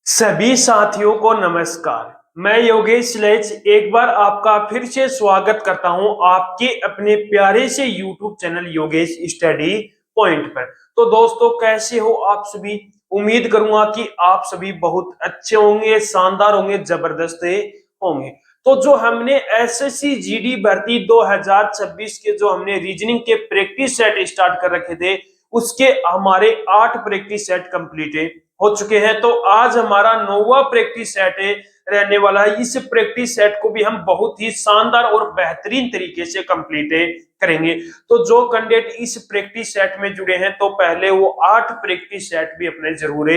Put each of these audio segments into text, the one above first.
सभी साथियों को नमस्कार। मैं योगेश लेच एक बार आपका फिर से स्वागत करता हूं आपके अपने प्यारे से YouTube channel Yogesh study point पर। तो दोस्तों, कैसे हो आप सभी? उम्मीद करूंगा कि आप सभी बहुत अच्छे होंगे, शानदार होंगे, जबरदस्त होंगे। तो जो हमने एसएससी जीडी भर्ती 2026 के जो हमने रीजनिंग के प्रैक्टिस सेट स्टार्ट कर रखे थे, उसके हमारे 8 प्रैक्टिस सेट कंप्लीट हो चुके हैं। तो आज हमारा 9वां प्रैक्टिस सेट रहने वाला है। इस प्रैक्टिस सेट को भी हम बहुत ही शानदार और बेहतरीन तरीके से कंप्लीट करेंगे। तो जो कैंडिडेट इस प्रैक्टिस सेट में जुड़े हैं, तो पहले वो 8 प्रैक्टिस सेट भी अपने जरूर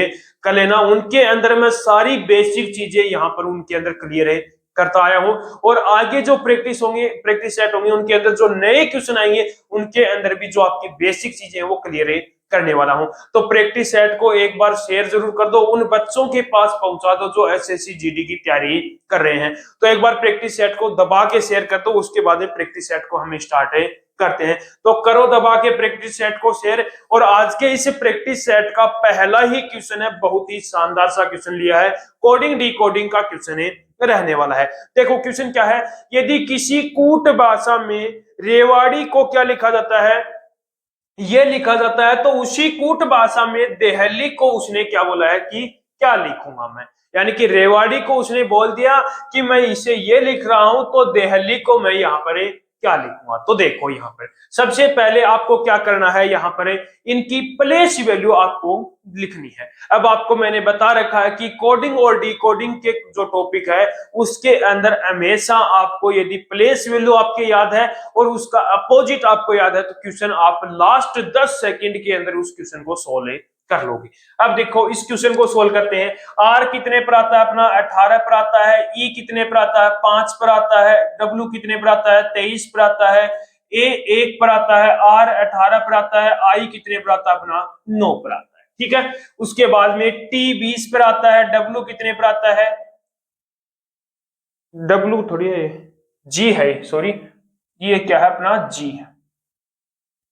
कर लेना। उनके अंदर में सारी बेसिक चीजें यहाँ पर उनके अंदर क्लियर करता आया हूं। और आगे जो प्रैक्टिस सेट होंगे, उनके अंदर जो नए क्वेश्चन आएंगे, उनके अंदर भी जो आपकी बेसिक चीजें हैं वो क्लियर करने वाला हूं। तो प्रैक्टिस सेट को एक बार शेयर जरूर कर दो, उन बच्चों के पास पहुंचा दो जो एसएससी जीडी की तैयारी कर रहे हैं। तो एक बार प्रैक्टिस सेट को दबा के शेयर कर दो, उसके बाद प्रैक्टिस सेट को हम स्टार्ट करते हैं। तो करो दबा के प्रैक्टिस सेट को शेयर। और आज के इस प्रैक्टिस सेट का पहला ही क्वेश्चन है, बहुत ही शानदार सा क्वेश्चन लिया है, कोडिंग डिकोडिंग का क्वेश्चन रहने वाला है। देखो क्वेश्चन क्या है। यदि किसी कूट भाषा में रेवाड़ी को क्या लिखा जाता है, ये लिखा जाता है, तो उसी कूट भाषा में देहली को उसने क्या बोला है कि क्या लिखूंगा मैं, यानी कि रेवाड़ी को उसने बोल दिया कि मैं इसे ये लिख रहा हूं, तो देहली को मैं यहाँ पर क्या लिखूंगा। तो देखो यहाँ पर सबसे पहले आपको क्या करना है, यहाँ पर इनकी प्लेस वैल्यू आपको लिखनी है। अब आपको मैंने बता रखा है कि कोडिंग और डिकोडिंग के जो टॉपिक है, उसके अंदर हमेशा आपको यदि प्लेस वैल्यू आपके याद है और उसका अपोजिट आपको याद है, तो क्वेश्चन आप लास्ट 10 सेकंड के अंदर उस क्वेश्चन को सोल्व कर लोगे। अब देखो इस क्वेश्चन को सोल्व करते हैं। आर कितने पर आता है अपना? 18 पर आता है। ई कितने पर आता है? 5 पर आता है। डब्ल्यू कितने पर आता है? 23 पर आता है। ए 1 पर आता है। आर 18 पर आता है। आई कितने पर आता है अपना? 9 पर आता है। ठीक है। उसके बाद में टी 20 पर आता है। डब्ल्यू कितने पर आता है? डब्ल्यू थोड़ी है, जी है, सॉरी, ये क्या है अपना? जी है।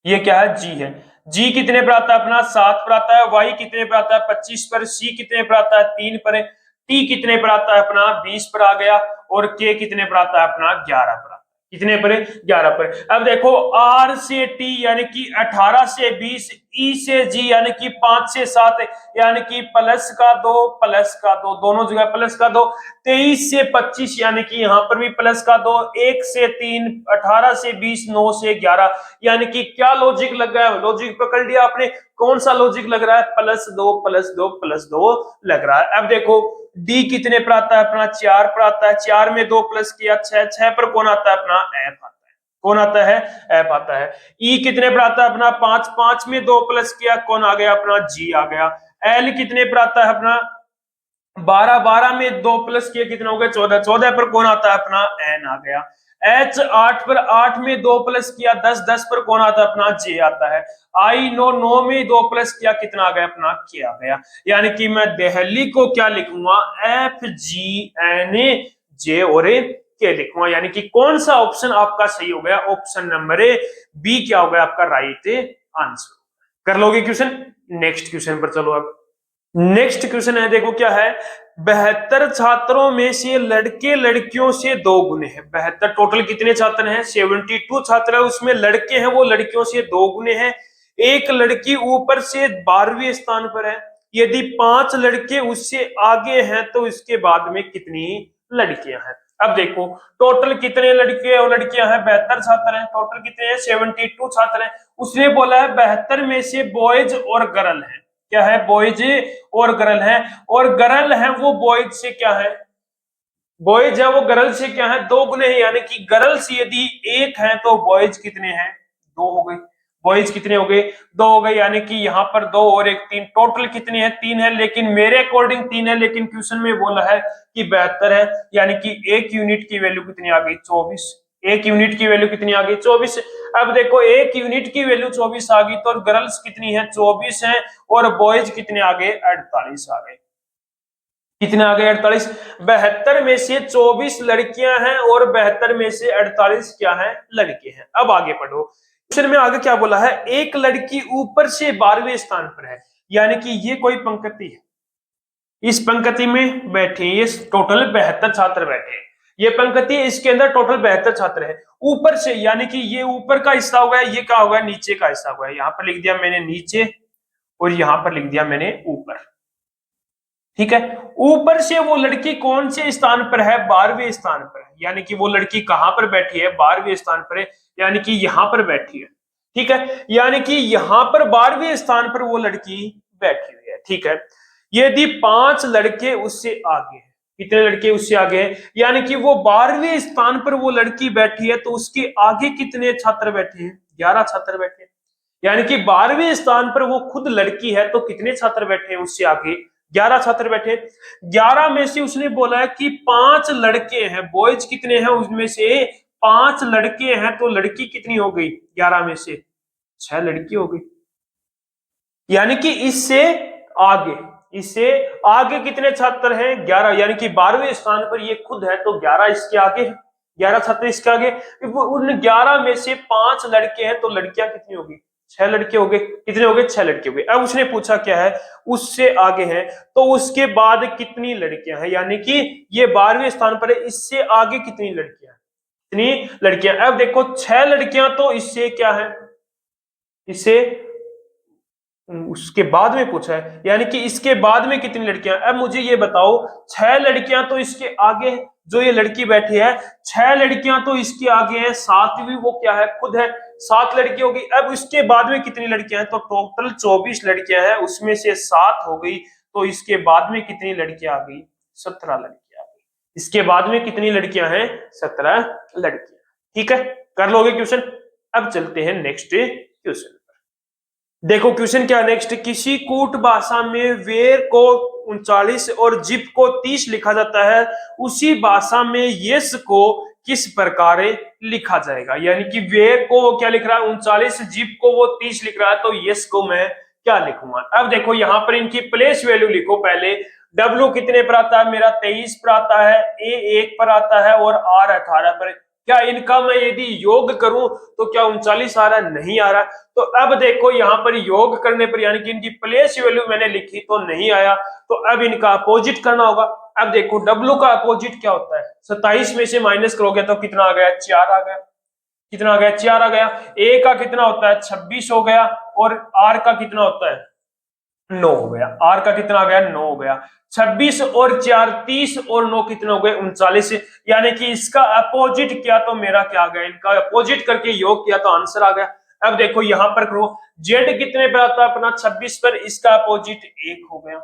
ये क्या है? जी है। जी कितने पर आता है अपना? 7 पर आता है। वाई कितने पर आता है? 25 पर। सी कितने पर आता है? 3 पर। टी कितने पर आता है अपना? 20 पर आ गया। और के कितने पर आता है अपना? 11 पर। कितने पर? 11 पर। अब देखो आर से टी यानी कि 18 से 20, ई से जी यानी कि 5 से 7, यानी कि प्लस का 2 प्लस का 2, दोनों जगह प्लस का 2। 23 से 25 यानी कि यहाँ पर भी प्लस का 2। 1 से 3, 18 से 20, 9 से 11, यानी कि क्या लॉजिक लग गया है? लॉजिक पकड़ लिया आपने। कौन सा लॉजिक लग रहा है? प्लस 2 प्लस 2 प्लस 2 लग रहा है। अब देखो डी कितने पर आता है अपना? 4 पर आता है। 4 में 2 प्लस किया 6। 6 पर कौन आता है अपना? एफ आता है। कौन आता है? एफ आता है। ई कितने पर आता है अपना? 5। 5 में 2 प्लस किया, कौन आ गया अपना? जी आ गया। एल कितने पर आता है अपना? 12। 12 में 2 प्लस किया, कितना हो गया? 14। 14 पर कौन आता है अपना? एन आ गया। एच 8 पर। 8 में 2 प्लस किया 10। 10 पर कौन आता है अपना? जे आता है। आई 9। 9 में 2 प्लस किया, कितना आ गया अपना? के आ गया। यानी कि मैं दिल्ली को क्या लिखूंगा? एफ जी एन ए जे और के लिखूंगा। यानी कि कौन सा ऑप्शन आपका सही हो गया? ऑप्शन नंबर ए बी क्या हो गया आपका राइट आंसर। कर लोगे क्वेश्चन? नेक्स्ट क्वेश्चन पर चलो। अब नेक्स्ट क्वेश्चन है, देखो क्या है। 72 छात्रों में से लड़के लड़कियों से 2 गुने हैं। 72 टोटल कितने छात्र हैं? 72 छात्र है, उसमें लड़के हैं वो लड़कियों से 2 गुने हैं। एक लड़की ऊपर से 12वें स्थान पर है। यदि 5 लड़के उससे आगे हैं, तो इसके बाद में कितनी लड़कियां हैं? अब देखो टोटल कितने लड़के और लड़कियां हैं? 72 छात्र हैं। टोटल कितने हैं? 72 छात्र हैं। उसने बोला है 72 में से बॉयज और गर्ल है। क्या है? बॉयज और गर्ल है। और गर्ल है वो बॉयज से क्या है? बॉयज है वो गर्ल से क्या है? 2 गुने हैं। यानी कि गर्ल्स यदि 1 है, तो बॉयज कितने हैं? 2 हो गए। बॉयज कितने हो गए? 2 हो गए। यानी कि यहाँ पर 2 और 1 3, टोटल कितने हैं? 3 है। लेकिन मेरे अकॉर्डिंग 3 है, लेकिन क्वेश्चन में बोला है कि 72 है। यानी कि 1 यूनिट की वैल्यू कितनी आ गई? 24। 1 यूनिट की वैल्यू कितनी आ गई? 24। अब देखो 1 यूनिट की वैल्यू 24 आ गई, तो गर्ल्स कितनी है? 24 है। और बॉयज कितने आ गए? 48 आ गए। कितने आ गए? 48। 72 में से 24 लड़कियां हैं और 72 में से 48 क्या है? लड़के हैं। अब आगे पढ़ो। क्वेश्चन में आगे क्या बोला है? एक लड़की ऊपर से 12वें स्थान पर है। यानी कि ये कोई पंक्ति है। इस पंक्ति में बैठे ये टोटल 72 छात्र बैठे हैं। ये पंक्ति इसके अंदर टोटल 72 छात्र है। ऊपर से यानी कि ये ऊपर का हिस्सा हो गया, ये क्या हो गया, नीचे का हिस्सा हो गया। यहाँ पर लिख दिया मैंने नीचे और यहाँ पर लिख दिया मैंने ऊपर। ठीक है, ऊपर से वो लड़की कौन से स्थान पर है, 12वें स्थान पर है। यानी कि वो लड़की कहां पर बैठी है, 12वें स्थान पर है, यानी कि यहां पर बैठी है। ठीक है, यानी कि यहां पर 12वें स्थान पर वो लड़की बैठी हुई है। ठीक है, यदि 5 लड़के उससे आगे हैं, कितने लड़के उससे आगे हैं, यानी कि वो 12वें स्थान पर वो लड़की बैठी है, तो उसके आगे कितने छात्र बैठे हैं, 11 छात्र बैठे हैं। यानी कि 12वें स्थान पर वो खुद लड़की है, तो कितने छात्र बैठे हैं उससे आगे, 11 छात्र बैठे। 11 में से उसने बोला है कि 5 लड़के हैं, बॉयज कितने हैं, उसमें से 5 लड़के हैं, तो लड़की कितनी हो गई, 11 में से 6 लड़की हो गई। यानी कि इससे आगे कितने छात्र हैं, 11। यानी कि 12वें स्थान पर ये खुद है, तो 11 इसके आगे है, 11 छात्र इसके आगे। उन 11 में से 5 लड़के हैं, तो लड़कियां कितनी होगी, 6 लड़के हो गए। कितने हो गए, 6 लड़के हो गए। अब उसने पूछा क्या है, उससे आगे है, तो उसके बाद कितनी लड़कियां हैं। यानी कि ये 12वें स्थान पर है, इससे आगे कितनी लड़कियां, कितनी लड़कियां। अब देखो 6 लड़कियां तो इससे क्या है, इससे उसके बाद में पूछा है, यानी कि इसके बाद में कितनी लड़कियां। अब मुझे ये बताओ, 6 लड़कियां तो इसके आगे है, जो ये लड़की बैठी है, 6 लड़कियां तो इसके आगे है, 7वीं वो क्या है, खुद है, 7 लड़की होगी। अब इसके बाद में कितनी लड़कियां हैं, तो टोटल 24 लड़कियां हैं, उसमें से 7 हो गई, तो इसके बाद में कितनी लड़कियां आ गई, 17 लड़कियां आ गई। इसके बाद में कितनी लड़कियां हैं, 17 लड़कियां। ठीक है, कर लोगे क्वेश्चन। अब चलते हैं नेक्स्ट क्वेश्चन। देखो क्वेश्चन क्या नेक्स्ट, किसी कूट भाषा में वेर को 39 और जिप को 30 लिखा जाता है, उसी भाषा में यस को किस प्रकार लिखा जाएगा। यानी कि वेर को वो क्या लिख रहा है 39, जिप को वो 30 लिख रहा है, तो यस को मैं क्या लिखूंगा। अब देखो यहाँ पर इनकी प्लेस वैल्यू लिखो पहले। डब्ल्यू कितने पर आता है मेरा, 23 पर आता है, ए 1 पर आता है और आर 18 पर। क्या इनका मैं यदि योग करूं तो क्या 39 आ रहा, नहीं आ रहा। तो अब देखो यहाँ पर योग करने पर, यानी कि इनकी प्लेस वैल्यू मैंने लिखी तो नहीं आया, तो अब इनका अपोजिट करना होगा। अब देखो डब्ल्यू का अपोजिट क्या होता है, 27 में से माइनस करोगे तो कितना आ गया, 4 आ गया। कितना आ गया, 4 आ गया। ए का कितना होता है, 26 हो गया, और आर का कितना होता है, 9 हो गया। आर का कितना आ गया, 9 हो गया। 26 और 4 30 और 9 कितने हो गए, 39। यानी कि इसका अपोजिट किया तो मेरा क्या आ गया, इनका अपोजिट करके योग किया तो आंसर आ गया। अब देखो यहां पर करो, जेड कितने पर आता है अपना, 26 पर, इसका अपोजिट 1 हो गया।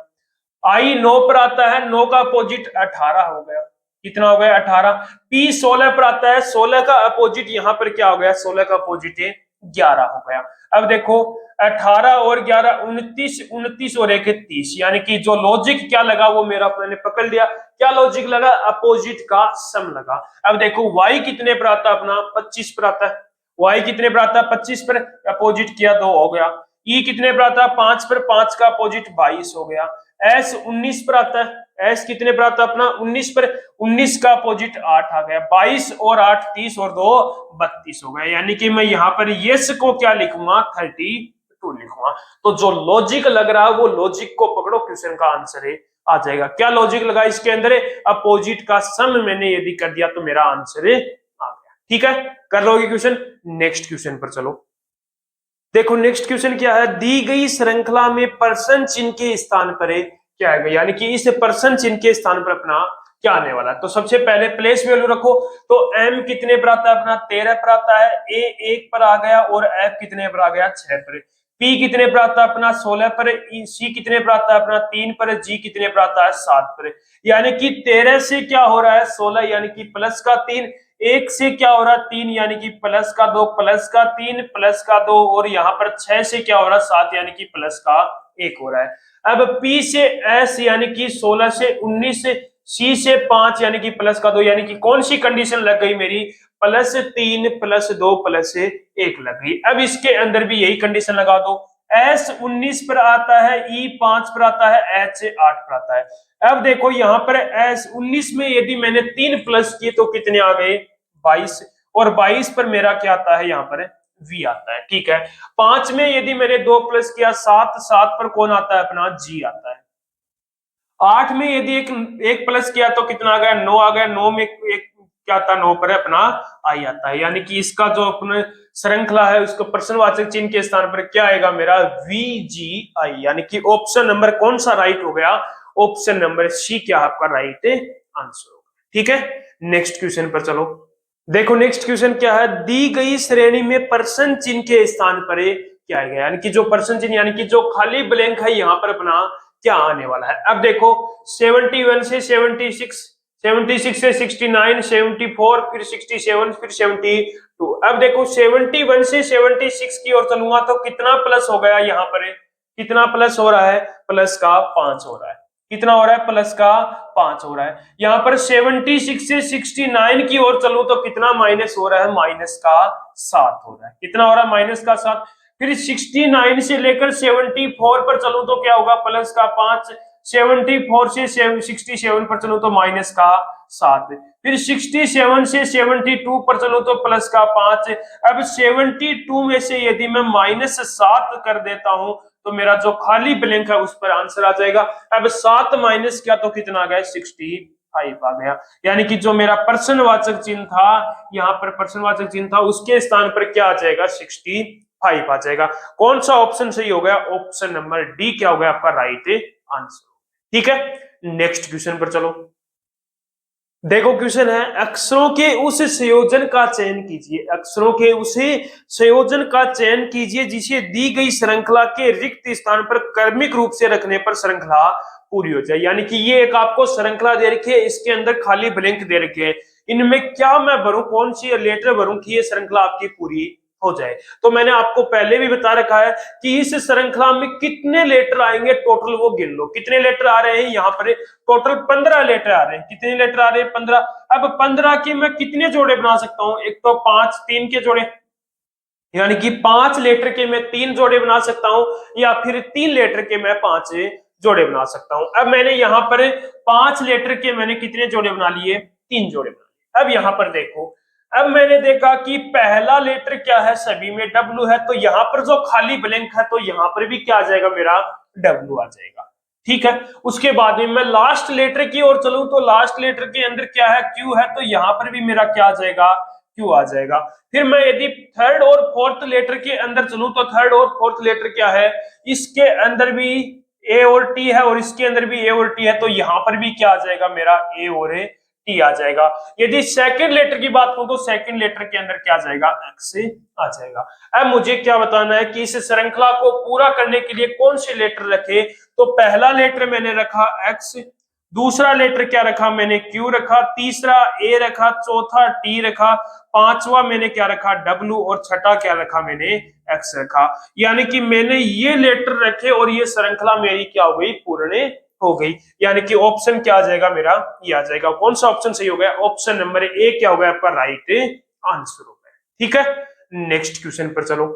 आई 9 पर आता है, 9 का अपोजिट 18 हो गया। कितना हो गया, 18। पी 16 पर आता है, 16 का अपोजिट यहां पर क्या हो गया, 16 का अपोजिट 11 हो गया। अब देखो 18 और 11 29, 29 और 1 30। यानी कि जो लॉजिक क्या लगा वो मेरा मैंने पकड़ लिया। क्या लॉजिक लगा, अपोजिट का सम लगा। अब देखो y कितने पर आता है अपना, 25 पर आता है। y कितने पर आता है, 25 पर, अपोजिट किया 2 हो गया। e कितने पर आता है, 5 पर, 5 का अपोजिट 22 हो गया। s 19 पर आता है, s कितने पर आता है अपना, 19 पर, 19 का अपोजिट 8 आ गया। 22 और 8 30 और 2 32 हो गया। यानी कि मैं यहाँ पर यस को क्या लिखूंगा, 32 लिखूंगा। तो जो लॉजिक लग रहा है वो लॉजिक को पकड़ो, क्वेश्चन का आंसर है आ जाएगा। क्या लॉजिक लगा इसके अंदर, अपोजिट का सम मैंने यदि कर दिया तो मेरा आंसर आ गया। ठीक है, कर लोगे क्वेश्चन। नेक्स्ट क्वेश्चन पर चलो। देखो नेक्स्ट क्वेश्चन क्या है, दी गई श्रृंखला में पर्सन चिन्ह के स्थान पर क्या आएगा। यानी कि इस पर्सन चिन्ह के स्थान पर अपना क्या आने वाला है। तो सबसे पहले प्लेस वैल्यू रखो। तो m कितने पर आता है अपना, 13 पर आता है, a 1 पर आ गया, और f कितने पर आ गया, 6 पर। p कितने पर आता है अपना, 16 पर। c कितने पर आता है अपना, 3 पर। g कितने पर आता है, 7 पर। यानी कि 13 से क्या हो रहा है, 16, यानी कि प्लस का 3। 1 से क्या हो रहा है, 3, यानी कि प्लस का 2, प्लस का 3, प्लस का 2, और यहाँ पर 6 से क्या हो रहा है, 7, यानी कि प्लस का 1 हो रहा है। अब p से s यानी कि 16 से 19, c से 5 यानी कि प्लस का 2, यानी कि कौन सी कंडीशन लग गई मेरी, +3 +2 +1 लग गई। अब इसके अंदर भी यही कंडीशन लगा दो। s 19 पर आता है, e 5 पर आता है, h 8 पर आता है। अब देखो यहाँ पर s 19 में यदि मैंने 3 प्लस किए तो कितने आ गए, 22, और 22 पर मेरा क्या आता है, यहाँ पर v आता है। ठीक है, 5 में यदि मैंने 2 प्लस किया, 7, 7 पर कौन आता है अपना, g आता है। 8 में यदि एक प्लस किया तो कितना आ गया, 9 आ गया। 9 में एक क्या आता, 9 पर अपना आई आता है, यानी कि इसका जो अपने श्रृंखला है उसको प्रश्नवाचक चिन्ह के स्थान पर क्या आएगा मेरा, VGI, यानी कि ऑप्शन नंबर कौन सा राइट हो गया, ऑप्शन नंबर सी क्या आपका राइट आंसर होगा। ठीक है, नेक्स्ट क्वेश्चन पर चलो। देखो नेक्स्ट क्वेश्चन क्या है, दी गई श्रेणी में प्रश्न चिन्ह के स्थान पर क्या आएगा, यानी कि जो प्रश्न चिन्ह यानी कि जो खाली ब्लैंक है यहाँ पर अपना क्या आने वाला है। अब देखो 71 से 76, 76 से 69, 74, फिर 67, फिर 72। अब देखो 71 से 76 की ओर चलूंगा तो कितना प्लस हो गया, यहाँ पर कितना प्लस हो रहा है, प्लस का 5 हो रहा है। कितना हो रहा है, प्लस का 5 हो रहा है। यहाँ पर 76 से 69 की ओर चलूं तो कितना माइनस हो रहा है, माइनस का 7 हो रहा है। कितना हो रहा है, माइनस का 7। फिर 69 से लेकर 74 पर चलूं तो क्या होगा, प्लस का 5। 74 से 67 पर चलूं तो माइनस का 7। फिर 67 से 72 पर चलूं तो प्लस का 5। अब 72 में से यदि मैं -7 कर देता हूं तो मेरा जो खाली ब्लैंक है उस पर आंसर आ जाएगा। अब 7 माइनस किया तो कितना आ गया, 65 आ गया। यानी कि जो मेरा प्रश्नवाचक चिन्ह था, यहाँ पर प्रश्नवाचक चिन्ह था, उसके स्थान पर क्या आ जाएगा, 65 आ जाएगा। कौन सा ऑप्शन सही हो गया, ऑप्शन नंबर डी क्या हो गया आपका राइट आंसर। ठीक है, नेक्स्ट क्वेश्चन पर चलो। देखो क्वेश्चन है, अक्षरों के उस संयोजन का चयन कीजिए, अक्षरों के उसे संयोजन का चयन कीजिए जिसे दी गई श्रृंखला के रिक्त स्थान पर क्रमिक रूप से रखने पर श्रृंखला पूरी हो जाए। यानी कि ये एक आपको श्रृंखला दे रखी है, इसके अंदर खाली ब्लैंक दे रखे हैं, इनमें क्या मैं भरूं, कौन सी लेटर भरूं कि ये श्रृंखला आपकी पूरी हो जाए। तो मैंने आपको पहले भी बता रखा है कि इस श्रृंखला में कितने लेटर आएंगे टोटल, वो गिन लो कितने लेटर आ रहे हैं। यहाँ पर टोटल 15 लेटर आ रहे हैं। कितने लेटर आ रहे हैं, 15। अब 15 के मैं कितने जोड़े बना सकता हूं, एक तो 5 3 के जोड़े, यानी कि 5 लेटर के मैं 3 जोड़े बना सकता हूं, या फिर 3 लेटर के मैं 5 जोड़े बना सकता हूं। अब मैंने यहाँ पर 5 लेटर के मैंने कितने जोड़े बना लिए, 3 जोड़े बना लिए। अब यहाँ पर देखो, अब मैंने देखा कि पहला लेटर क्या है, सभी में W है, तो यहाँ पर जो खाली ब्लैंक है तो यहाँ पर भी क्या आ जाएगा मेरा, W आ जाएगा। ठीक है, उसके बाद में मैं लास्ट लेटर की ओर चलूं तो लास्ट लेटर के अंदर क्या है, Q है, तो यहाँ पर भी मेरा क्या आ जाएगा, Q आ जाएगा। फिर मैं यदि थर्ड और फोर्थ लेटर के अंदर चलूं तो थर्ड और फोर्थ लेटर क्या है, इसके अंदर भी A और T है और इसके अंदर भी A और T है, तो यहाँ पर भी क्या आ जाएगा मेरा, A और T आ जाएगा। यदि सेकंड लेटर की बात करूं तो सेकंड लेटर के अंदर क्या आ जाएगा, X आ जाएगा। अब मुझे क्या बताना है कि इस श्रृंखला को पूरा करने के लिए कौन से लेटर रखे, तो पहला लेटर मैंने रखा X, दूसरा लेटर क्या रखा मैंने, Q रखा, तीसरा A रखा, चौथा T रखा, पांचवा मैंने क्या रखा, W, और छठा क्या रखा मैंने, X रखा। यानी कि मैंने ये लेटर रखे और ये श्रृंखला मेरी क्या हो गई, पूर्ण हो गई। यानी कि ऑप्शन क्या आ जाएगा मेरा, ये आ जाएगा। कौन सा ऑप्शन सही हो गया, ऑप्शन नंबर ए क्या हो गया आपका राइट आंसर हो गया। ठीक है, नेक्स्ट क्वेश्चन पर चलो।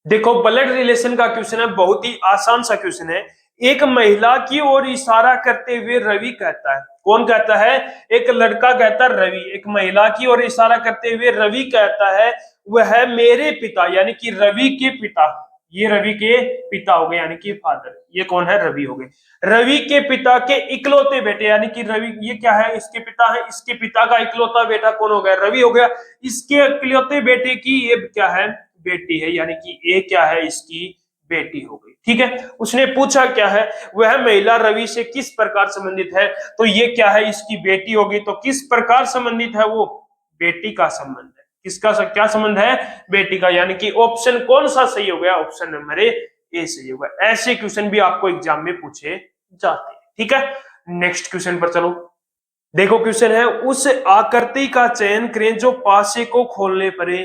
देखो ब्लड रिलेशन का क्वेश्चन है, बहुत ही आसान सा क्वेश्चन है। एक महिला की ओर इशारा करते हुए रवि कहता है, कौन कहता है, एक लड़का कहता है रवि, एक महिला की ओर इशारा करते हुए रवि कहता है वह मेरे पिता, यानी कि रवि के पिता, ये रवि के पिता हो गए यानी कि फादर, ये कौन है, रवि हो गए। रवि के पिता के इकलौते बेटे, यानी कि रवि ये क्या है, इसके पिता है, इसके पिता का इकलौता बेटा कौन हो गया, रवि हो गया। इसके इकलौते बेटे की ये क्या है, बेटी है, यानी कि ए क्या है, इसकी बेटी हो गई। ठीक है, उसने पूछा क्या है, वह महिला रवि से किस प्रकार संबंधित है, तो ये क्या है, इसकी बेटी होगी। तो किस प्रकार संबंधित है वो, बेटी का संबंध है। किसका क्या संबंध है, बेटी का। यानी कि ऑप्शन कौन सा सही हो गया, ऑप्शन नंबर ए सही होगा। ऐसे क्वेश्चन भी आपको एग्जाम में पूछे जाते हैं। ठीक है, नेक्स्ट क्वेश्चन पर चलो। देखो क्वेश्चन है, उस आकृति का चयन करें जो पासे को खोलने पर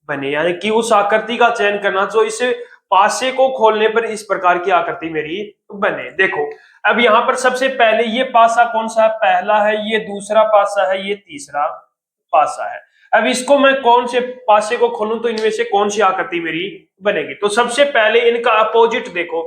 बने, यानी कि उस आकृति का चयन करना जो इस पासे को खोलने पर इस प्रकार की आकृति मेरी बने। देखो अब यहाँ पर सबसे पहले ये पासा कौन सा है, पहला है, ये दूसरा पासा है, ये तीसरा पासा है। अब इसको मैं कौन से पासे को खोलूं तो इनमें से कौन सी आकृति मेरी बनेगी। तो सबसे पहले इनका अपोजिट देखो,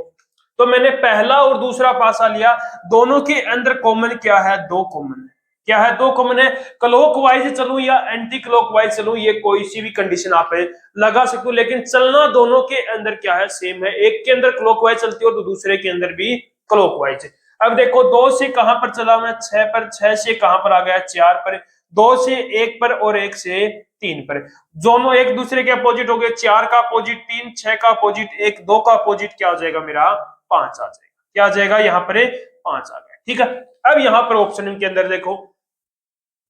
तो मैंने पहला और दूसरा पासा लिया, दोनों के अंदर कॉमन क्या है, दो कॉमन है। क्या है, दो कॉमन है। क्लॉकवाइज चलूं या एंटी क्लॉकवाइज चलूं, ये कोई सी भी कंडीशन आप लगा सकते हो, लेकिन चलना दोनों के अंदर क्या है, सेम है। एक के अंदर क्लॉकवाइज चलती है और दूसरे के अंदर भी क्लॉकवाइज। अब देखो 2 से कहां पर चला मैं 6 पर, 6 से कहां पर आ गया 4 पर, 2 से 1 पर और 1 से 3 पर, दोनों एक दूसरे के अपोजिट हो गए। 4 का अपोजिट 3, 6 का अपोजिट 1, 2 का अपोजिट क्या हो जाएगा मेरा 5 आ जाएगा। क्या आ जाएगा यहाँ पर 5 आ गया। ठीक है, अब यहाँ पर ऑप्शन के अंदर देखो,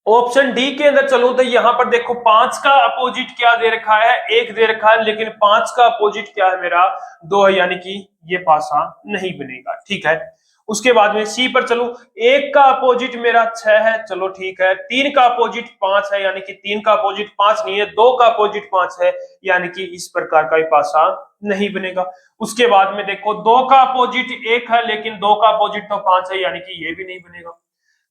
ऑप्शन डी के अंदर चलो तो यहाँ पर देखो 5 का अपोजिट क्या दे रखा है 1 दे रखा है, लेकिन 5 का अपोजिट क्या है मेरा 2 है, यानी कि ये पासा नहीं बनेगा। ठीक है, उसके बाद में सी पर चलो, 1 का अपोजिट मेरा 6 है, चलो ठीक है। 3 का अपोजिट 5 है, यानी कि 3 का अपोजिट 5 नहीं है, 2 का अपोजिट 5 है, यानी कि इस प्रकार का पासा नहीं बनेगा। उसके बाद में देखो 2 का अपोजिट 1 है, लेकिन 2 का अपोजिट तो 5 है, यानी कि ये भी नहीं बनेगा।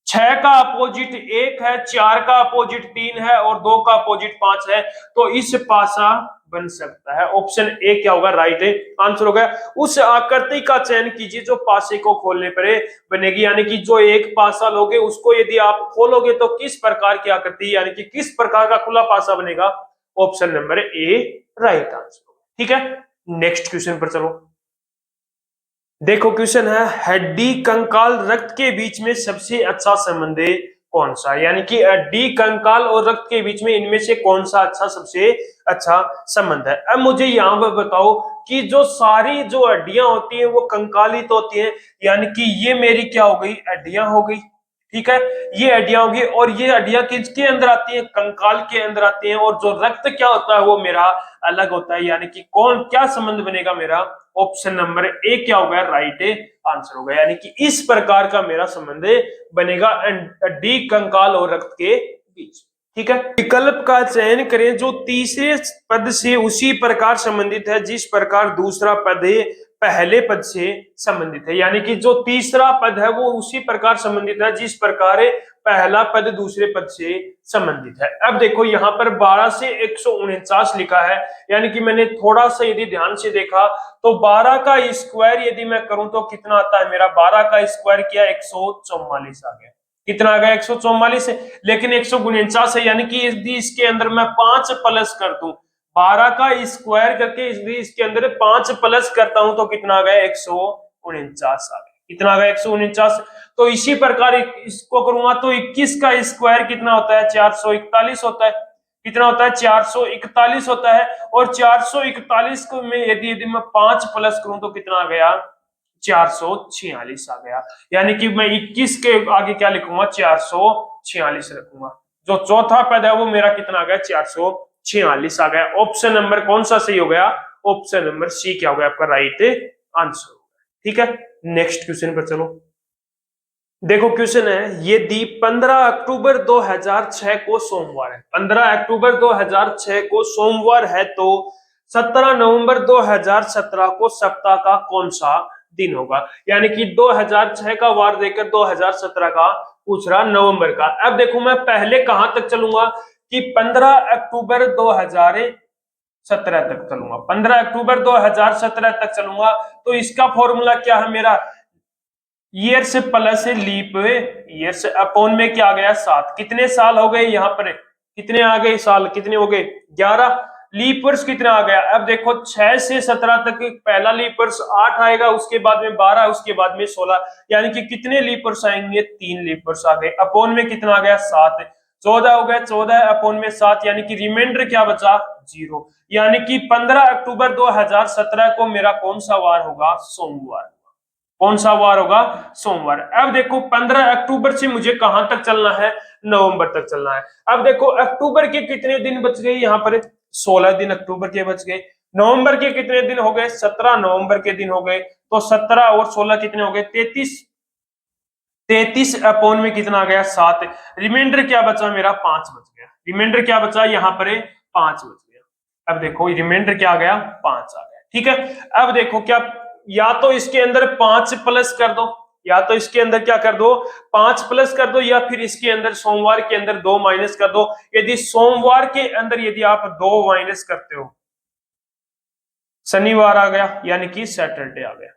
6 का अपोजिट 1 है, 4 का अपोजिट 3 है और 2 का अपोजिट 5 है, तो इस पासा बन सकता है। ऑप्शन ए क्या होगा राइट आंसर होगा। उस आकृति का चयन कीजिए जो पासे को खोलने पर बनेगी, यानी कि जो एक पासा लोगे उसको यदि आप खोलोगे तो किस प्रकार की आकृति, यानी कि किस प्रकार का खुला पासा बनेगा। Option number A right answer. ठीक है, नेक्स्ट क्वेश्चन पर चलो। देखो क्वेश्चन है, हड्डी कंकाल रक्त के बीच में सबसे अच्छा संबंध कौन सा, यानी कि हड्डी कंकाल और रक्त के बीच में इनमें से कौन सा अच्छा सबसे अच्छा संबंध है। अब मुझे यहाँ पर बताओ कि जो सारी जो हड्डियां होती हैं वो कंकालित होती हैं, यानी कि ये मेरी क्या हो गई हड्डियां हो गई। ठीक है, ये हड्डियां होगी और ये हड्डियां किसके अंदर आती हैं कंकाल के अंदर आती हैं, और जो रक्त क्या होता है वो मेरा अलग होता है, यानी कि कौन क्या संबंध बनेगा मेरा। ऑप्शन नंबर ए क्या होगा राइट आंसर होगा, यानी कि इस प्रकार का मेरा संबंध बनेगा हड्डी कंकाल और रक्त के बीच। ठीक है, विकल्प का चयन करें जो तीसरे पद से उसी प्रकार संबंधित है जिस प्रकार दूसरा पद पहले पद से संबंधित है, यानी कि जो तीसरा पद है वो उसी प्रकार संबंधित है जिस प्रकार पहला पद दूसरे पद से संबंधित है। अब देखो यहाँ पर 12 से 149 लिखा है, यानी कि मैंने थोड़ा सा यदि ध्यान से देखा तो 12 का स्क्वायर यदि मैं करूं तो कितना आता है मेरा, 12 का स्क्वायर किया 144 आ गया। कितना आ गया 144 है, लेकिन 149 है, यानी कि यदि इसके अंदर मैं 5 प्लस कर दूं, 12 का स्क्वायर करके इसके अंदर 5 प्लस करता हूं तो कितना आ गया 149 आ गया। कितना आ गया 149। तो इसी प्रकार इसको करूंगा तो 21 का स्क्वायर कितना होता है 441 होता है। कितना होता है 441 होता है, और 441 को में यदि मैं 5 प्लस करूं तो कितना आ गया 446 आ गया, यानी कि मैं 21 के आगे क्या लिखूंगा 446 रखूंगा। जो चौथा पद है वो मेरा कितना आ गया 446 आ गया। ऑप्शन नंबर कौन सा सही हो गया, ऑप्शन नंबर सी क्या हो गया आपका राइट आंसर हो गया। ठीक है, नेक्स्ट क्वेश्चन पर चलो। देखो क्वेश्चन है, यदि 15 अक्टूबर 2006 को सोमवार है, 15 अक्टूबर 2006 को सोमवार है तो 17 नवंबर 2017 को सप्ताह का कौन सा दिन होगा, यानी कि 2006 का वार देकर 2017 का पूछ रहा नवंबर का। अब देखो मैं पहले कहां तक चलूंगा कि 15 अक्टूबर 2017 तक चलूंगा, 15 अक्टूबर 2017 तक चलूंगा। तो इसका फॉर्मूला क्या है मेरा, years plus leap years upon में क्या आ गया 7। कितने साल हो गए यहाँ पर, कितने आ गए साल, कितने हो गए 11। लीप वर्ष कितना आ गया, अब देखो 6 से 17 तक पहला लीप वर्ष 8 आएगा, उसके बाद में 12, उसके बाद में 16, यानी कि कितने लीप वर्ष आएंगे 3 लीप वर्ष आ गए। अपॉन में कितना आ गया 7, 14 हो गया, 14 अपॉन में 7, यानी कि रिमाइंडर क्या बचा 0, यानी कि 15 अक्टूबर 2017 को मेरा कौन सा वार होगा सोमवार। कौन सा वार होगा सोमवार। अब देखो 15 अक्टूबर से मुझे कहां तक चलना है नवंबर तक चलना है। अब देखो अक्टूबर के कितने दिन बच गए यहाँ पर 16 दिन अक्टूबर के बच गए। नवंबर के कितने दिन हो गए 17 नवंबर के दिन हो गए, तो 17 और 16 कितने हो गए 33, 33 अपॉन में कितना आ गया 7, रिमाइंडर क्या बचा मेरा 5 बच गया। रिमाइंडर क्या बचा यहाँ पर 5 बच गया। अब देखो रिमाइंडर क्या आ गया 5 आ गया। ठीक है, अब देखो क्या, या तो इसके अंदर 5 प्लस कर दो, या तो इसके अंदर क्या कर दो 5 प्लस कर दो, या फिर इसके अंदर सोमवार के अंदर 2 माइनस कर दो। यदि सोमवार के अंदर यदि आप 2 माइनस करते हो, शनिवार आ गया यानी कि सैटरडे आ गया।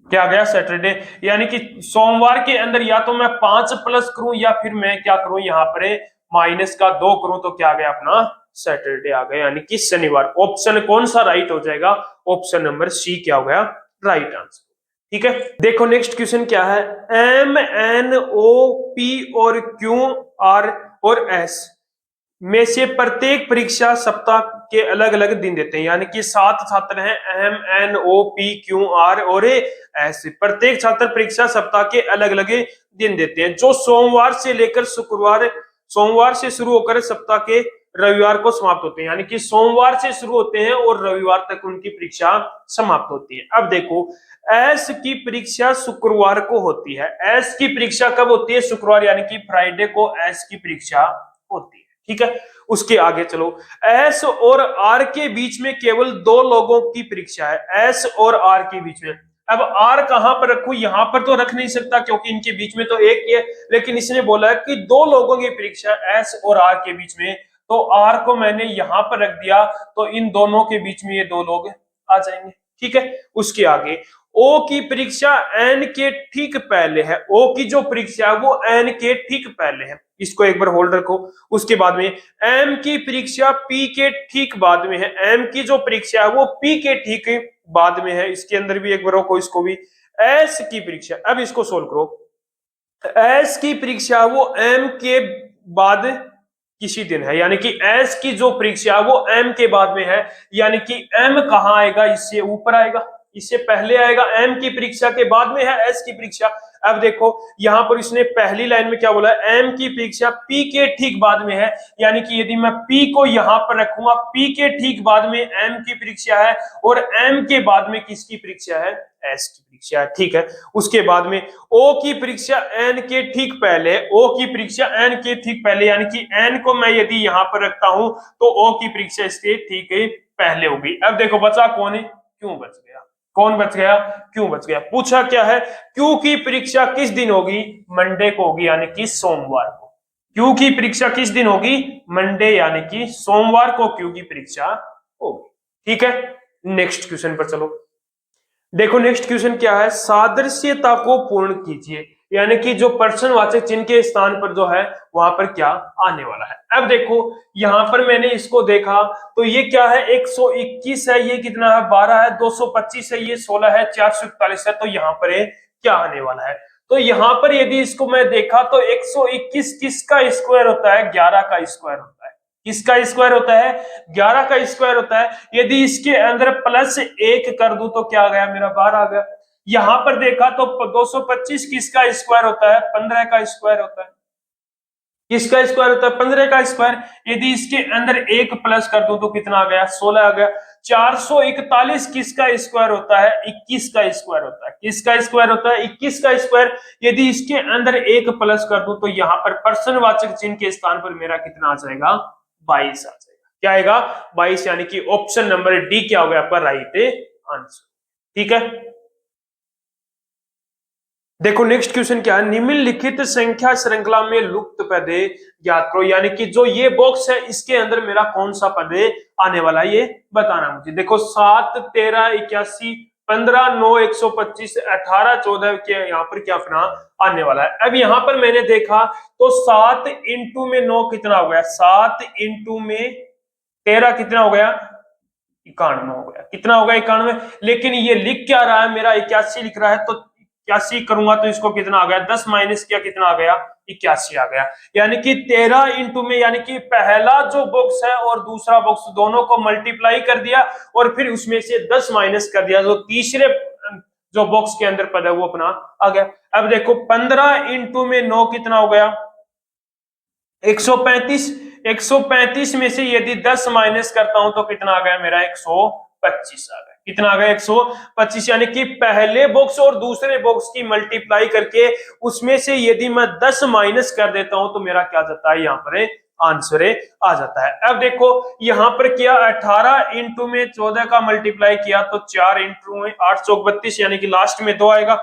क्या आ गया सैटरडे, यानी कि सोमवार के अंदर या तो मैं 5 प्लस करूं या फिर मैं क्या करूं यहाँ पर माइनस का 2 करूं, तो क्या आ गया अपना सैटरडे आ गया, यानी कि शनिवार। ऑप्शन कौन सा राइट हो जाएगा, ऑप्शन नंबर सी क्या हो गया राइट आंसर। ठीक है। देखो नेक्स्ट क्वेश्चन क्या है, एम एन ओ पी और क्यू आर और एस में से प्रत्येक परीक्षा सप्ताह के अलग अलग दिन देते हैं, यानी कि 7 छात्र हैं, M N O P Q R और एस। प्रत्येक छात्र परीक्षा सप्ताह के अलग अलग दिन देते हैं, जो सोमवार से लेकर शुक्रवार, सोमवार से शुरू होकर सप्ताह के रविवार को समाप्त होते हैं, यानी कि सोमवार से शुरू होते हैं और रविवार तक उनकी परीक्षा समाप्त होती है। अब देखो एस की परीक्षा शुक्रवार को होती है, एस की परीक्षा कब होती है, शुक्रवार, यानी कि फ्राइडे को एस की परीक्षा होती है। ठीक है, उसके आगे चलो, एस और आर के बीच में केवल 2 लोगों की परीक्षा है, एस और आर के बीच में। अब आर कहां पर रखूं, यहां पर तो रख नहीं सकता क्योंकि इनके बीच में तो एक ही है, लेकिन इसने बोला है कि 2 लोगों की परीक्षा एस और आर के बीच में, तो आर को मैंने यहां पर रख दिया, तो इन दोनों के बीच में ये 2 लोग आ जाएंगे। ठीक है, उसके आगे ओ की परीक्षा एन के ठीक पहले है, ओ की जो परीक्षा है वो एन के ठीक पहले है, इसको एक बार होल्ड रखो। उसके बाद में एम की परीक्षा पी के ठीक बाद में है, एम की जो परीक्षा है वो पी के ठीक बाद में है, इसके अंदर भी एक बार रखो इसको भी। एस की परीक्षा, अब इसको सोल्व करो, एस की परीक्षा वो एम के बाद किसी दिन है, यानी कि एस की जो परीक्षा वो एम के बाद में है, यानी कि एम कहां आएगा, इससे ऊपर आएगा, इससे पहले आएगा, एम की परीक्षा के बाद में है एस की परीक्षा। अब देखो यहां पर इसने पहली लाइन में क्या बोला है, एम की परीक्षा पी के ठीक बाद में है, यानी कि यदि मैं पी को यहां पर रखूंगा, पी के ठीक बाद में एम की परीक्षा है और एम के बाद में किसकी परीक्षा है, एस की परीक्षा है। ठीक है, उसके बाद में ओ की परीक्षा एन के ठीक पहले, ओ की परीक्षा एन के ठीक पहले, यानी कि एन को मैं यदि यहां पर रखता हूं तो ओ की परीक्षा इसके ठीक पहले होगी। अब देखो बचा कौन है, क्यों बच गया, कौन बच गया, क्यों बच गया। पूछा क्या है, क्यू की परीक्षा किस दिन होगी, मंडे को होगी, यानी कि सोमवार को। क्यू की परीक्षा किस दिन होगी, मंडे, यानी कि सोमवार को क्यू की परीक्षा होगी। ठीक है, नेक्स्ट क्वेश्चन पर चलो। देखो नेक्स्ट क्वेश्चन क्या है, सादृश्यता को पूर्ण कीजिए, यानी कि जो पर्सनवाचक चिन्ह के स्थान पर जो है वहां पर क्या आने वाला है। अब देखो यहां पर मैंने इसको देखा तो ये क्या है, 121 है, ये कितना है 12 है, 225 है, ये 16 है, 441 है, तो यहाँ पर क्या आने वाला है। तो यहाँ पर यदि इसको मैं देखा तो 121 किसका स्क्वायर होता है, 11 का स्क्वायर होता है। किसका स्क्वायर होता है, 11 का स्क्वायर होता है। यदि इसके अंदर प्लस 1 कर दूं तो क्या आ गया, मेरा 12 आ गया। यहां पर देखा तो 225 किसका स्क्वायर होता है, 15 का स्क्वायर होता है। किसका स्क्वायर होता है, 15 का स्क्वायर। यदि इसके अंदर 1 प्लस कर दूं तो कितना आ गया, 16 आ गया। 441 किसका स्क्वायर होता है, 21 का स्क्वायर होता है। किसका स्क्वायर होता है, 21 का स्क्वायर। यदि इसके अंदर 1 प्लस कर दूं तो यहाँ पर पर्सनवाचक चिन्ह के स्थान पर मेरा कितना आ जाएगा, 22 आ जाएगा। क्या आएगा, 22, यानी कि ऑप्शन नंबर डी क्या हो गया आपका राइट आंसर। ठीक है, देखो नेक्स्ट क्वेश्चन क्या है, निम्नलिखित संख्या श्रृंखला में लुप्त पदे ज्ञात करो, यानी कि जो ये बॉक्स है इसके अंदर मेरा कौन सा पद आने वाला है ये बताना मुझे। देखो 7, 13, 81, 15, 9, 125, 18, 14 के यहाँ पर क्या अपना आने वाला है। अब यहाँ पर मैंने देखा तो 7 इंटू में 9 कितना हो गया, 7 इंटू में 13 कितना हो गया, 91 हो गया। कितना होगा, 91। लेकिन ये लिख क्या रहा है, मेरा 81 लिख रहा है, तो 81 करूंगा तो इसको कितना आ गया, 10 माइनस किया कितना आ गया, 81 आ गया। यानी कि 13 इंटू में, यानी कि पहला जो बॉक्स है और दूसरा बॉक्स दोनों को मल्टीप्लाई कर दिया और फिर उसमें से 10 माइनस कर दिया, जो तीसरे जो बॉक्स के अंदर पद है वो अपना आ गया। अब देखो 15 इंटू में 9 कितना हो गया, 135। 135 में से यदि 10 माइनस करता हूं तो कितना आ गया, मेरा 125 आ गया। कितना आ गया, 125। यानी कि पहले बॉक्स और दूसरे बॉक्स की मल्टीप्लाई करके उसमें से यदि मैं 10 माइनस कर देता हूं तो मेरा क्या जाता है, यहाँ पर आंसर आ जाता है। अब देखो यहां पर किया 18 इंटू में 14 का मल्टीप्लाई किया तो 4 इंटू में 8, 32, यानी कि लास्ट में 2 आएगा,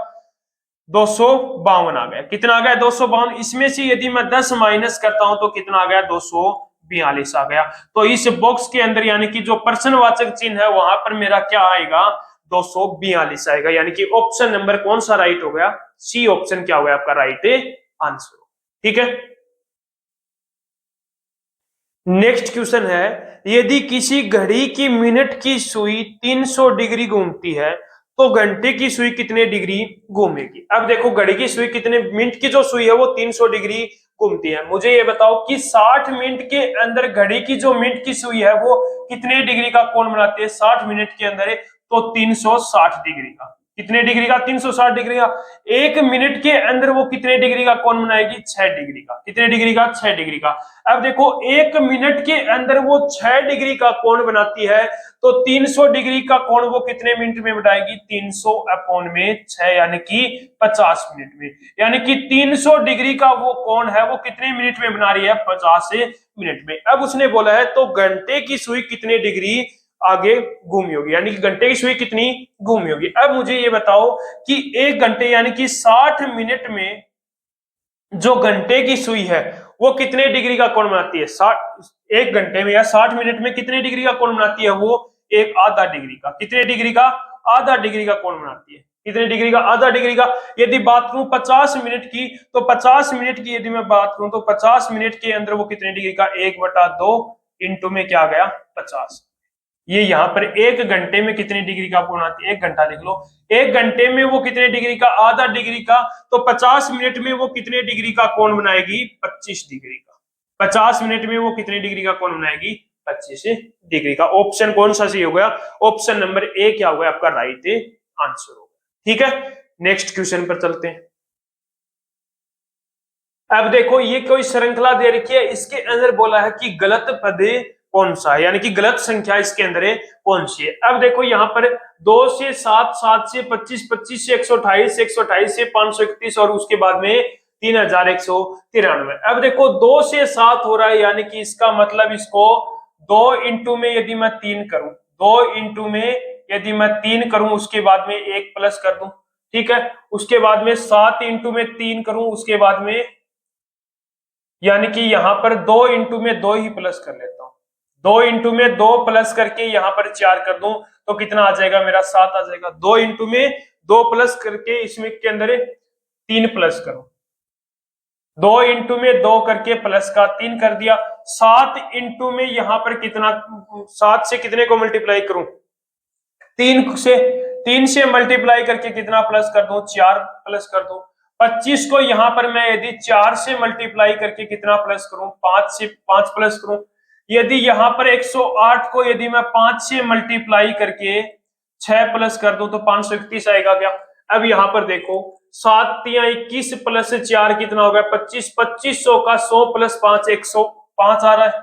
252 आ गया। कितना आ गया, 252। इसमें से यदि मैं 10 माइनस करता हूं तो कितना आ गया, 242 आ गया। तो इस बॉक्स के अंदर यानी कि जो पर्सनवाचक चिन्ह है वहां पर मेरा क्या आएगा, 242 आएगा। यानी कि ऑप्शन नंबर कौन सा राइट हो गया, सी ऑप्शन क्या हो गया आपका राइट आंसर। ठीक है, नेक्स्ट क्वेश्चन है, यदि किसी घड़ी की मिनट की सुई 300 डिग्री घूमती है तो घंटे की सुई कितने डिग्री घूमेगी। अब देखो घड़ी की सुई कितने मिनट की जो सुई है वो 300 डिग्री घूमती है। मुझे ये बताओ कि 60 मिनट के अंदर घड़ी की जो मिनट की सुई है वो कितने डिग्री का कोण बनाती है। 60 मिनट के अंदर तो 360 डिग्री का। कितने डिग्री का? 360 डिग्री का। एक मिनट के अंदर वो कितने डिग्री का कोण बनाएगी? 6 डिग्री का। कितने डिग्री का? 6 डिग्री का। अब देखो एक मिनट के अंदर वो 6 डिग्री का कोण बनाती है, तो 300 डिग्री का कोण वो कितने मिनट में बनाएगी? 300 अपॉन में 6 यानी कि 50 मिनट में। यानी कि 300 डिग्री का वो कोण है वो कितने मिनट में बना रही है? 50 मिनट में। अब उसने बोला है तो घंटे की सुई कितने डिग्री आगे घूमी होगी, यानी कि घंटे की सुई कितनी घूमी होगी। अब मुझे ये बताओ कि एक घंटे यानी कि 60 मिनट में जो घंटे की सुई है वो कितने डिग्री का कोण बनाती है? 60 एक घंटे में या 60 मिनट में कितने डिग्री का कोण बनाती है? वो एक आधा डिग्री का। कितने डिग्री का? आधा डिग्री का कोण बनाती है। कितने डिग्री का? आधा डिग्री का। यदि बात करूं 50 मिनट की, तो 50 मिनट की यदि मैं बात करूं तो 50 मिनट के अंदर वो कितने डिग्री का? 1/2 इंटू में क्या आ गया? 50। ये यहाँ पर एक घंटे में कितने डिग्री का कोण आती है? एक घंटा लिख लो। एक घंटे में वो कितने डिग्री का? आधा डिग्री का। तो 50 मिनट में वो कितने डिग्री का कोण बनाएगी? 25 डिग्री का। 50 मिनट में वो कितने डिग्री का कोण बनाएगी? 25 डिग्री का। ऑप्शन कौन सा सही हो गया? ऑप्शन नंबर ए क्या हो गया आपका? राइट आंसर हो गया। ठीक है, नेक्स्ट क्वेश्चन पर चलते हैं। अब देखो ये कोई श्रृंखला दे रखी है, इसके अंदर बोला है कि गलत पद कौन सा है, यानी कि गलत संख्या इसके अंदर है कौन सी है। अब देखो यहाँ पर 2 से 7, 7 से 25, 25 से 128, 128 से 531 और उसके बाद में 3193। अब देखो 2 से 7 हो रहा है, यानी कि इसका मतलब इसको 2 इंटू में यदि मैं 3 करूं, 2 इंटू में यदि मैं 3 करूं उसके बाद में 1 प्लस कर दूं, ठीक है। उसके बाद में 7 इंटू में 3 करूं उसके बाद में, यानी कि यहां पर 2 इंटू में 2 ही प्लस कर लेता हूं। 2 इंटू में 2 प्लस करके यहां पर 4 कर दूं तो कितना आ जाएगा मेरा? 7 आ जाएगा। 2 इंटू में 2 प्लस करके इसमें के अंदर 3 प्लस करो। 2 इंटू में 2 करके प्लस का 3 कर दिया। 7 इंटू में यहां पर कितना? 7 से कितने को मल्टीप्लाई करूं? 3 से मल्टीप्लाई करके कितना प्लस कर दूं? 4 प्लस कर दूं। 25 को यहां पर मैं यदि 4 से मल्टीप्लाई करके कितना प्लस करूं? 5 से 5 प्लस करूं। यदि यहां पर 108 को यदि मैं 5 से मल्टीप्लाई करके 6 प्लस कर दूं तो 531 आएगा क्या? अब यहां पर देखो 7 × 21 प्लस 4 कितना हो गया? 25। 2500 का 100 प्लस 5 105 आ रहा है।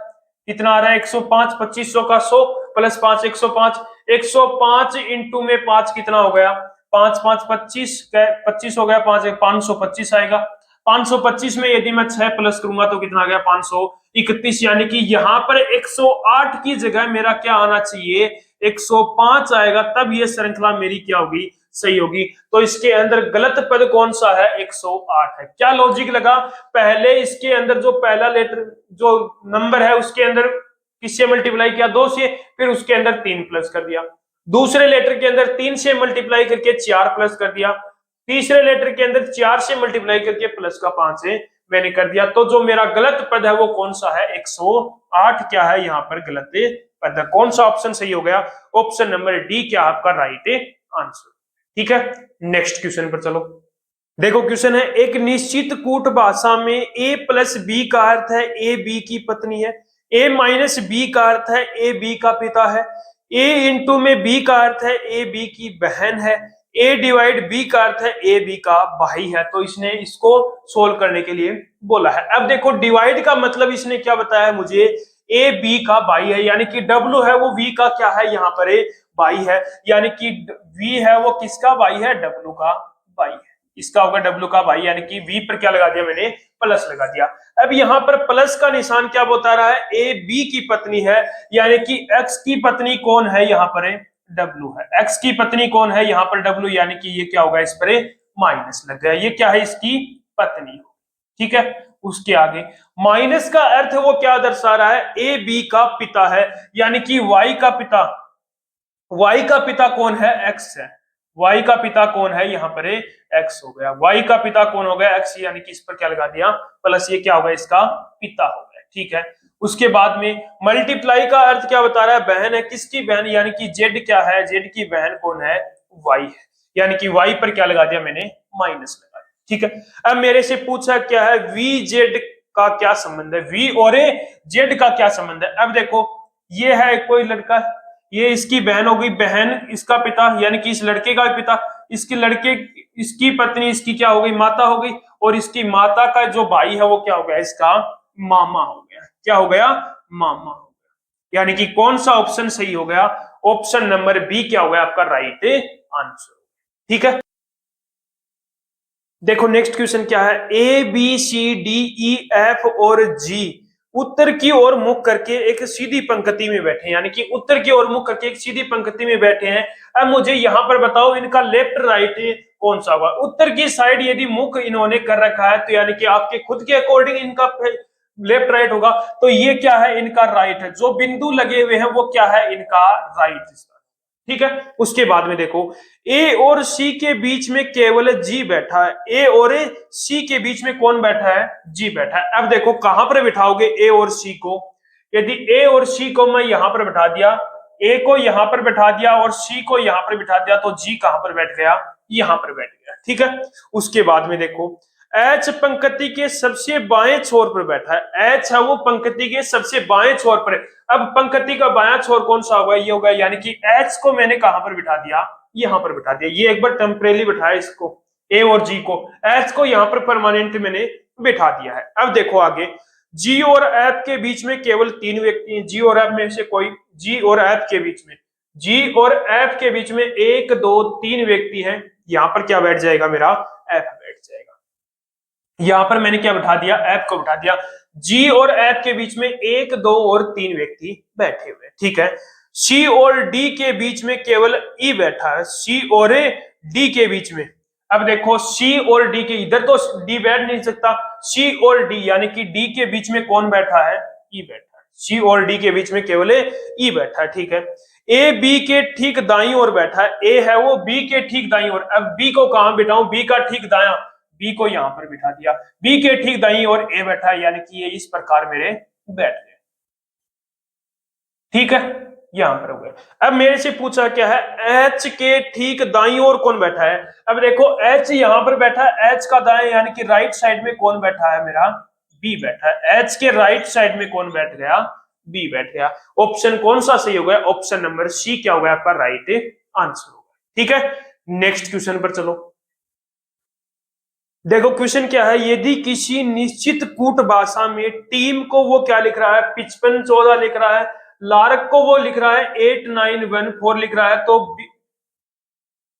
कितना आ रहा है? 105। 2500 का 100 प्लस 5 105। 105 इंटू में 5 कितना हो गया? 5 5 25 25 हो गया। 5 525 आएगा। 525 में यदि मैं 6 प्लस करूंगा तो कितना आ गया? 531। यानी कि यहां पर 108 की जगह मेरा क्या आना चाहिए? 105 आएगा, तब ये श्रृंखला मेरी क्या होगी? सही होगी। तो इसके अंदर गलत पद कौन सा है? 108 है। क्या लॉजिक लगा? पहले इसके अंदर जो पहला लेटर जो नंबर है उसके अंदर किससे मल्टीप्लाई किया? 2 से, फिर उसके अंदर 3 प्लस कर दिया। दूसरे लेटर के अंदर 3 से मल्टीप्लाई करके 4 प्लस कर दिया। तीसरे लेटर के अंदर 4 से मल्टीप्लाई करके प्लस का 5 है मैंने कर दिया। तो जो मेरा गलत पद है वो कौन सा है? 108 क्या है यहाँ पर गलत पद? कौन सा ऑप्शन सही हो गया? ऑप्शन नंबर डी क्या आपका राइट आंसर। ठीक है, नेक्स्ट क्वेश्चन पर चलो। देखो क्वेश्चन है, एक निश्चित कूट भाषा में ए प्लस बी का अर्थ है ए बी की पत्नी है, ए माइनस बी का अर्थ है ए बी का पिता है, ए इंटू में बी का अर्थ है ए बी की बहन है, ए डिवाइड बी का अर्थ है ए बी का भाई है। तो इसने इसको सोल्व करने के लिए बोला है। अब देखो डिवाइड का मतलब इसने क्या बताया है मुझे? ए बी का भाई है, यानी कि डब्ल्यू है वो वी का क्या है? यहाँ पर भाई है, यानी कि वी है वो किसका भाई है? डब्ल्यू का भाई है। इसका होगा डब्ल्यू का भाई, यानी कि वी पर क्या लगा दिया मैंने? प्लस लगा दिया। अब यहाँ पर प्लस का निशान क्या बता रहा है? ए बी की पत्नी है, यानी कि एक्स की पत्नी कौन है? यहाँ पर डब्ल्यू है। एक्स की पत्नी कौन है? यहाँ पर डब्ल्यू, यानी कि ये क्या होगा? इस पर माइनस लग गया। ये क्या है? इसकी पत्नी। ठीक है, उसके आगे माइनस का अर्थ वो क्या दर्शा रहा है? ए बी का पिता है, यानी कि वाई का पिता। वाई का पिता कौन है? एक्स है। वाई का पिता कौन है? यहाँ पर एक्स हो गया। वाई का पिता कौन हो गया? एक्स, यानी कि इस पर क्या लगा दिया? प्लस। ये क्या होगा? इसका पिता हो गया। ठीक है, उसके बाद में मल्टीप्लाई का अर्थ क्या बता रहा है? बहन है। किसकी बहन? यानी कि जेड क्या है? जेड की बहन कौन है? y है, यानी कि y पर क्या लगा दिया मैंने, माइनस लगा दिया। ठीक है, अब मेरे से पूछा क्या है, वी जेड का क्या संबंध है, वी और जेड का क्या संबंध है। अब देखो ये है कोई लड़का, ये इसकी बहन हो गई, बहन इसका पिता यानी कि इस लड़के का पिता, इसके लड़के इसकी पत्नी इसकी क्या हो गई, माता हो गई, और इसकी माता का जो भाई है वो क्या हो गया, इसका मामा हो गया। क्या हो गया, मामा हो गया। यानी कि कौन सा ऑप्शन सही हो गया, ऑप्शन नंबर बी क्या हो गया आपका राइट आंसर। ठीक है, देखो नेक्स्ट क्वेश्चन क्या है, A B C D E F और जी उत्तर की ओर मुख करके एक सीधी पंक्ति में बैठे हैं, यानी कि उत्तर की ओर मुख करके एक सीधी पंक्ति में बैठे हैं। अब मुझे यहां पर बताओ इनका लेफ्ट राइट कौन सा होगा। उत्तर की साइड यदि मुख इन्होंने कर रखा है तो यानी कि आपके खुद के अकॉर्डिंग इनका लेफ्ट राइट होगा, तो ये क्या है, इनका राइट है। जो बिंदु लगे हुए हैं वो क्या है, इनका राइट। ठीक है, उसके बाद में देखो ए और सी के बीच में केवल जी बैठा है, ए और सी के बीच में कौन बैठा है, जी बैठा है। अब देखो कहां पर बिठाओगे ए और सी को, यदि ए और सी को मैं यहां पर बिठा दिया, ए को यहां पर बिठा दिया और सी को यहां पर बिठा दिया, तो जी कहां पर बैठ गया, यहां पर बैठ गया। ठीक है, उसके बाद में देखो एच पंक्ति के सबसे बाएं छोर पर बैठा है, एच है वो पंक्ति के सबसे बाएं छोर पर। अब पंक्ति का बायां छोर कौन सा होगा, ये होगा, यानी कि एच को मैंने कहां पर बिठा दिया, यहां पर बिठा दिया। ये एक बार टेम्परेरी बिठाया इसको, ए और जी को, एच को यहां पर परमानेंट मैंने बिठा दिया है। अब देखो आगे, जी और एफ के बीच में केवल 3 व्यक्ति हैं, जी और एफ में से कोई, जी और एफ के बीच में, जी और एफ के बीच में 1 2 3 व्यक्ति हैं, यहां पर क्या बैठ जाएगा मेरा, एफ बैठ जाएगा। यहां पर मैंने क्या बिठा दिया, एफ को बिठा दिया। जी और एफ के बीच में 1 2 और 3 व्यक्ति बैठे हुए। ठीक है, सी और डी के बीच में केवल ई बैठा है, सी और डी के बीच में। अब देखो सी और डी के, इधर तो डी बैठ नहीं सकता, सी और डी यानी कि डी के बीच में कौन बैठा है, ई बैठा है। सी और डी के बीच में केवल ई बैठा है। ठीक है, ए बी के ठीक दाईं ओर बैठा है, ए है वो बी के ठीक दाईं ओर। अब बी को कहां बिठाऊं, बी का ठीक दाया, बी को यहां पर बिठा दिया, बी के ठीक दाईं ओर ए बैठा है, यानी कि ये इस प्रकार मेरे बैठ गए। ठीक है, यहां पर हो गए। अब मेरे से पूछा क्या है, एच के ठीक दाईं ओर कौन बैठा है। अब देखो एच यहां पर बैठा है, एच का दाएं यानी कि राइट साइड में कौन बैठा है मेरा, बी बैठा है। एच के राइट साइड में कौन बैठ गया, बी बैठ गया। ऑप्शन कौन सा सही हो गया, ऑप्शन नंबर सी क्या हो गया आपका राइट आंसर हो गया। ठीक है, नेक्स्ट क्वेश्चन पर चलो। देखो क्वेश्चन क्या है, यदि किसी निश्चित कूट भाषा में टीम को वो क्या लिख रहा है, 55 14 लिख रहा है, लार्क को वो लिख रहा है 8 9 1 4 लिख रहा है, तो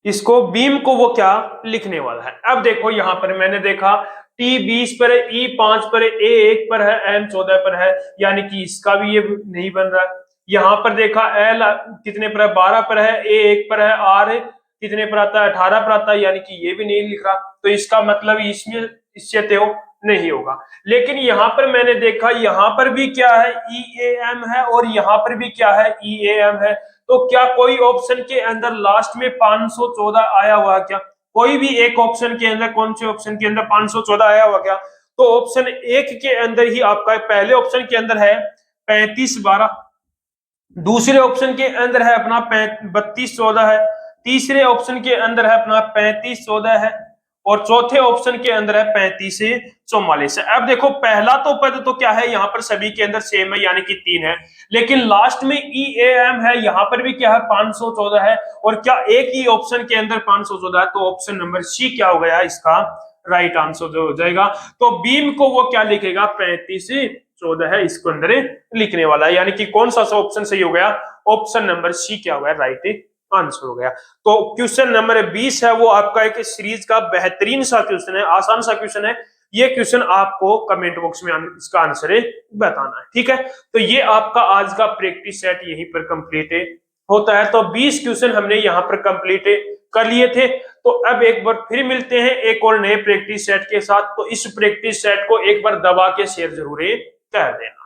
इसको बीम को वो क्या लिखने वाला है। अब देखो यहां पर मैंने देखा टी 20 पर है, ई 5 पर है, ए 1 पर है, एम 14 पर है, यानी कि इसका भी ये नहीं बन रहा है। यहां पर देखा एल कितने पर है, 12 पर है, ए 1 पर है, आर कितने पर आता है, 18 पर आता है, यानी कि ये भी नहीं लिख रहा, तो इसका मतलब इसमें इससे तो नहीं होगा। लेकिन यहां पर मैंने देखा यहां पर भी क्या है, ई ए एम है, और यहां पर भी क्या है, ई ए एम है। तो क्या कोई ऑप्शन के अंदर लास्ट में 514 आया हुआ क्या, कोई भी एक ऑप्शन के अंदर, कौन से ऑप्शन के अंदर 514 आया हुआ क्या, तो ऑप्शन एक के अंदर ही आपका, पहले ऑप्शन के अंदर है 35 12, दूसरे ऑप्शन के अंदर है अपना 32 14 है, तीसरे ऑप्शन के अंदर है अपना 35 14 है, और चौथे ऑप्शन के अंदर है 35 44 है। अब देखो पहला तो पद तो क्या है, यहाँ पर सभी के अंदर सेम है, यानी कि 3 है, लेकिन लास्ट में ई ए एम है, यहाँ पर भी क्या है 514 है, और क्या एक ही ऑप्शन के अंदर 514 है, तो ऑप्शन नंबर सी क्या हो गया इसका राइट आंसर जो हो जाएगा। तो बीम को वो क्या लिखेगा, 35 14 है इसको अंदर लिखने वाला है, यानी कि कौन सा ऑप्शन सही हो गया, ऑप्शन नंबर सी क्या हो गया राइट आंसर हो गया। तो क्वेश्चन नंबर 20 है वो आपका एक सीरीज का बेहतरीन सा क्वेश्चन है, आसान सा क्वेश्चन है। ये क्वेश्चन आपको कमेंट बॉक्स में इसका आंसर बताना है। ठीक है, तो ये आपका आज का प्रैक्टिस सेट यहीं पर कंप्लीट होता है। तो 20 क्वेश्चन हमने यहाँ पर कंप्लीट कर लिए थे। तो अब एक बार फिर मिलते हैं एक और नए प्रैक्टिस सेट के साथ। तो इस प्रैक्टिस सेट को एक बार दबा के शेयर जरूर कर देना।